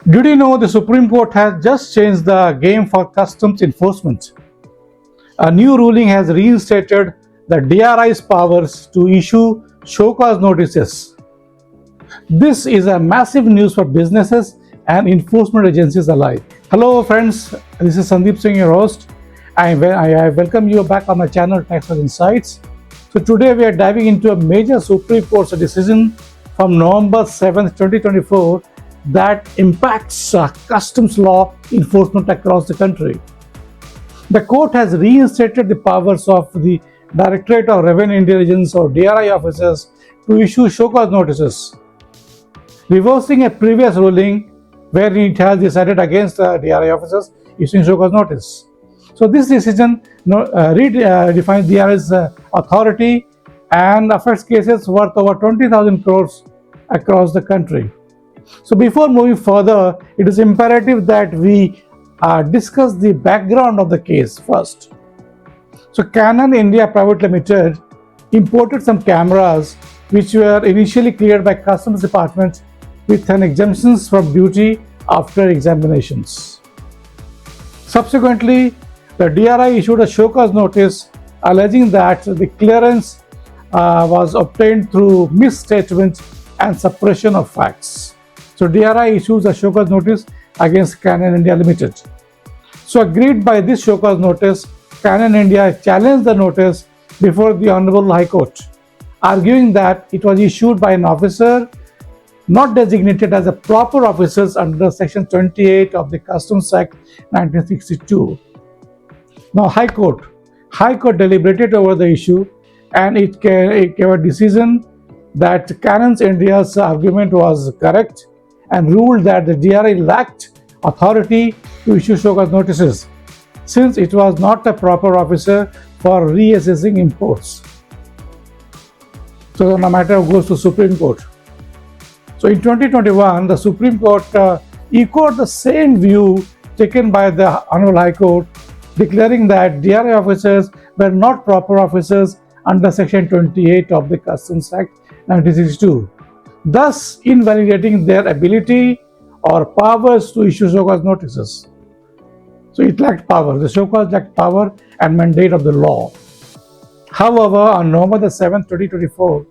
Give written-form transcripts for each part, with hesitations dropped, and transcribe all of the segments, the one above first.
Did you know the Supreme Court has just changed the game for customs enforcement? A new ruling has reinstated the DRI's powers to issue show cause notices. This is a massive news for businesses and enforcement agencies alike. Hello friends, this is Sandeep Singh, your host. I welcome you back on my channel Taxpayers Insights. So today we are diving into a major Supreme Court decision from November 7th, 2024 that impacts customs law enforcement across the country. The court has reinstated the powers of the Directorate of Revenue Intelligence or DRI officers to issue show cause notices, reversing a previous ruling where it has decided against the DRI officers issuing show cause notice. So this decision redefines DRI's authority and affects cases worth over 20,000 crores across the country. So before moving further, it is imperative that we discuss the background of the case first. So Canon India Private Limited imported some cameras which were initially cleared by Customs Department with an exemptions from duty after examinations. Subsequently, the DRI issued a show cause notice alleging that the clearance was obtained through misstatement and suppression of facts. So DRI issues a show cause notice against Canon India Limited. So agreed by this show cause notice, Canon India challenged the notice before the Honorable High Court, arguing that it was issued by an officer not designated as a proper officer under Section 28 of the Customs Act 1962. Now High Court deliberated over the issue and it gave a decision that Canon India's argument was correct and ruled that the DRI lacked authority to issue show cause notices since it was not a proper officer for reassessing imports. So the matter goes to Supreme Court. So in 2021, the Supreme Court echoed the same view taken by the Honorable High Court, declaring that DRI officers were not proper officers under Section 28 of the Customs Act 1962, thus invalidating their ability or powers to issue show cause notices. So it lacked power. The show cause lacked power and mandate of the law. However, on November 7, 2024,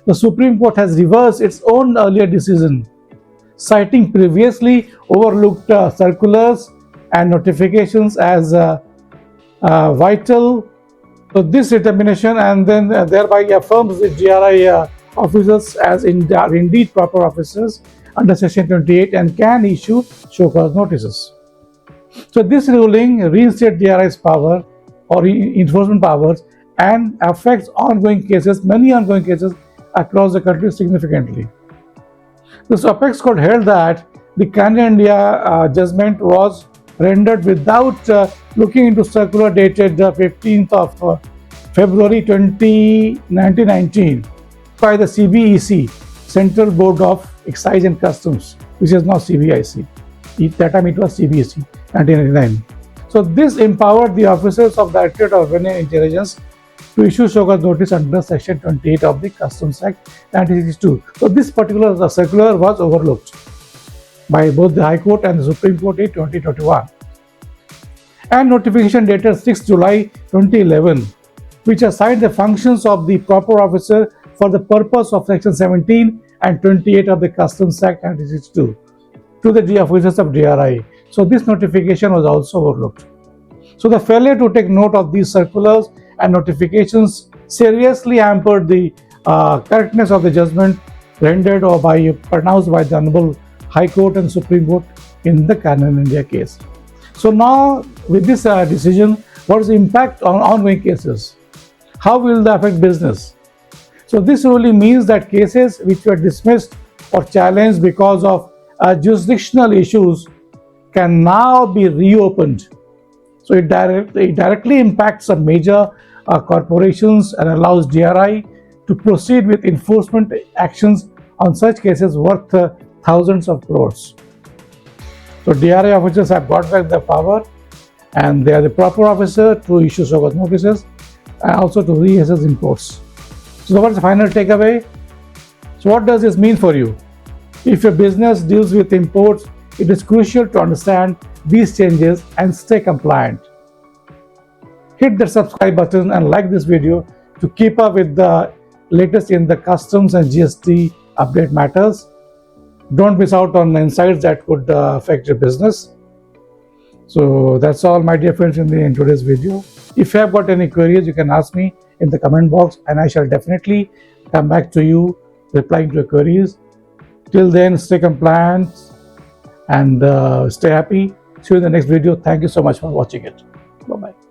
the Supreme Court has reversed its own earlier decision, citing previously overlooked circulars and notifications as vital. So this determination and then thereby affirms the DRI officers as indeed proper officers under Section 28 and can issue show cause notices. So this ruling reinstates DRI's power or enforcement powers and affects many ongoing cases across the country significantly. The Apex Court held that the Canon India judgment was rendered without looking into circular dated 15th of February 1919 by the CBEC, Central Board of Excise and Customs, which is now CBIC. At that time it was CBEC, 1999. So this empowered the officers of the Directorate of Revenue Intelligence to issue show cause notice under Section 28 of the Customs Act 1962. So this particular circular was overlooked by both the High Court and the Supreme Court in 2021. And notification dated 6 July 2011, which assigned the functions of the proper officer for the purpose of Section 17 and 28 of the Customs Act 1962 to the officers of DRI. So this notification was also overlooked. So the failure to take note of these circulars and notifications seriously hampered the correctness of the judgment rendered or pronounced by the Honorable High Court and Supreme Court in the Canon India case. So now with this decision, what is the impact on ongoing cases? How will that affect business? So this really means that cases which were dismissed or challenged because of jurisdictional issues can now be reopened. So it directly impacts some major corporations and allows DRI to proceed with enforcement actions on such cases worth thousands of crores. So DRI officers have got back their power and they are the proper officer to issue show cause notices and also to reassess imports. So what's the final takeaway? So what does this mean for you? If your business deals with imports It is crucial to understand these changes and stay compliant. Hit the subscribe button and like this video to keep up with the latest in the customs and GST update matters. Don't miss out on the insights that could affect your business. So that's all, my dear friends, in today's video. If you have got any queries, you can ask me in the comment box and I shall definitely come back to you replying to your queries. Till then, stay compliant and stay happy. See you in the next video. Thank you so much for watching it. Bye-bye.